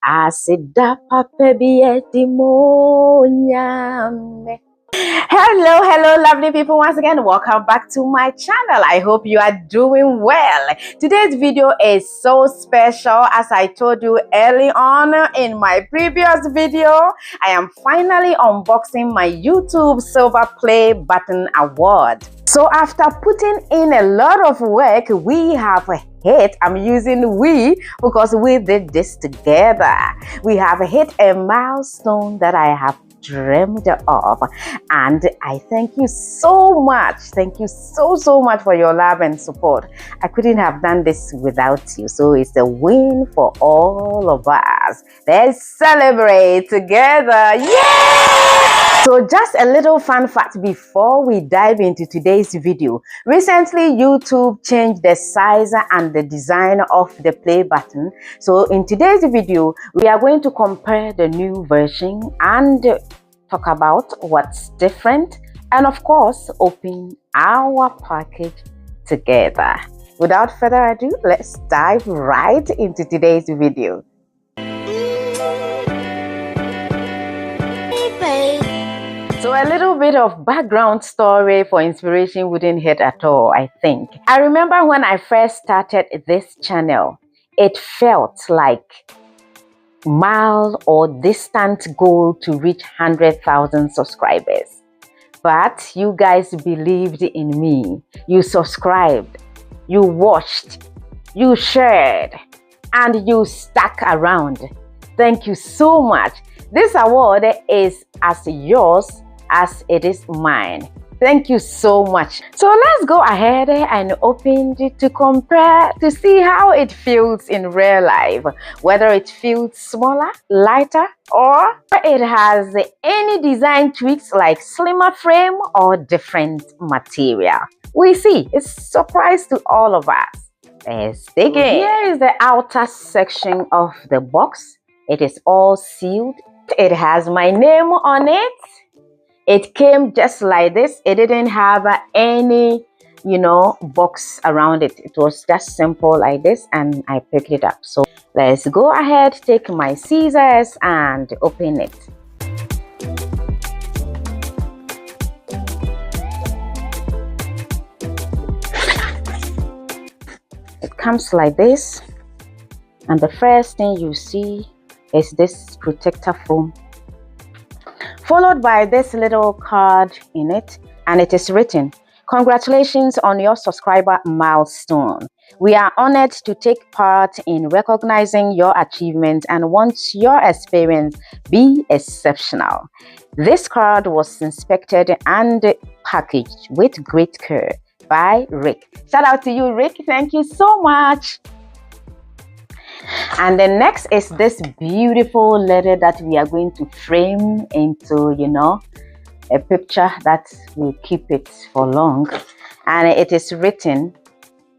Asida papa bieti monyame. Hello, lovely people. Once again, welcome back to my channel. I hope you are doing well. Today's video is so special. As I told you early on in my previous video, I am finally unboxing my YouTube Silver Play Button Award. So after putting in a lot of work, we have hit, I'm using we because we did this together. We have hit a milestone that I have dreamed of, and I thank you so much. Thank you so much for your love and support. I couldn't have done this without you, so it's a win for all of us. Let's celebrate together. Yay! So just a little fun fact before we dive into today's video. Recently, YouTube changed the size and the design of the play button. So in today's video, we are going to compare the new version and talk about what's different, and of course, open our package together. Without further ado, let's dive right into today's video. So a little bit of background story for inspiration wouldn't hurt at all, I think. I remember when I first started this channel, it felt like mile or distant goal to reach 100,000 subscribers. But you guys believed in me. You subscribed, you watched, you shared, and you stuck around. Thank you so much. This award is as yours as it is mine. Thank you so much. So let's go ahead and open it to compare to see how it feels in real life. Whether it feels smaller, lighter, or it has any design tweaks like slimmer frame or different material. We see. It's a surprise to all of us. Let's dig in. Here is the outer section of the box. It is all sealed. It has my name on it. It came just like this. It didn't have any, box around it. It was just simple like this, and I picked it up. So let's go ahead, take my scissors and open it. It comes like this, and the first thing you see is this protector foam, followed by this little card in it, and it is written, "Congratulations on your subscriber milestone. We are honored to take part in recognizing your achievements and want your experience be exceptional. This card was inspected and packaged with great care by Rick." Shout out to you, Rick. Thank you so much. And the next is this beautiful letter that we are going to frame into, a picture that will keep it for long. And it is written,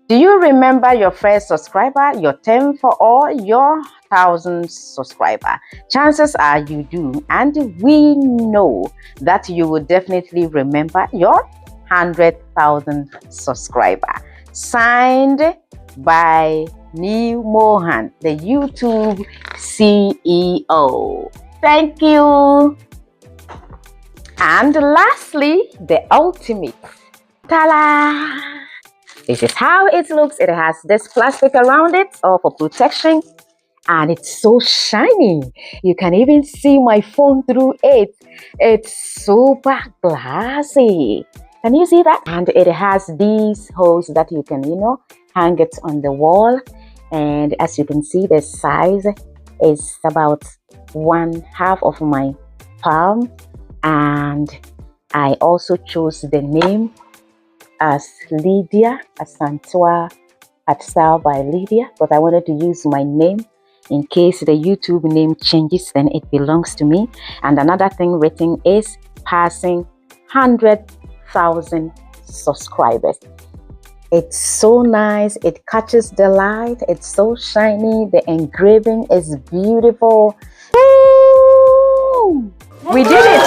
"Do you remember your first subscriber, your 10th or your 1000th subscriber? Chances are you do. And we know that you will definitely remember your 100,000th subscriber. Signed by Neil Mohan, the YouTube CEO. Thank you. And lastly, the ultimate. Ta-da! This is how it looks. It has this plastic around it, all for protection, and it's so shiny. You can even see my phone through it. It's super glassy. Can you see that? And it has these holes that you can, hang it on the wall. And as you can see, the size is about 1/2 of my palm. And I also chose the name as Lydia, Asantua Atsal by Lydia, because I wanted to use my name in case the YouTube name changes, then it belongs to me. And another thing written is passing 100,000 subscribers. It's so nice. It catches the light. It's so shiny. The engraving is beautiful. Woo! We did it.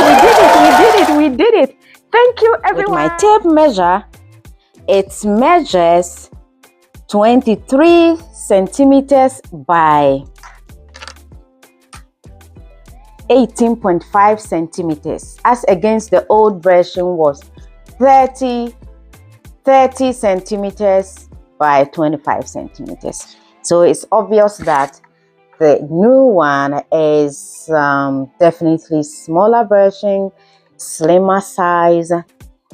We did it. Thank you, everyone. With my tape measure, it measures 23 centimeters by 18.5 centimeters, as against the old version was 30 centimeters by 25 centimeters. So it's obvious that the new one is definitely smaller version, slimmer size,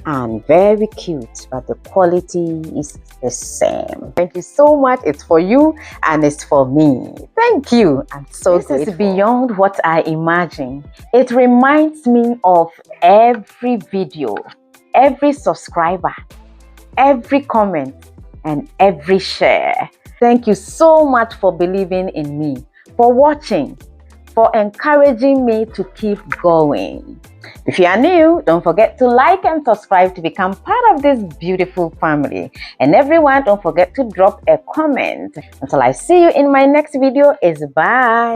and very cute, but the quality is the same. Thank you so much. It's for you and it's for me. Thank you. I'm so grateful. This is beyond what I imagined. It reminds me of every video, every subscriber, every comment, and every share. Thank you so much for believing in me, for watching, for encouraging me to keep going. If you are new, don't forget to like and subscribe to become part of this beautiful family. And everyone, don't forget to drop a comment. Until I see you in my next video, is bye.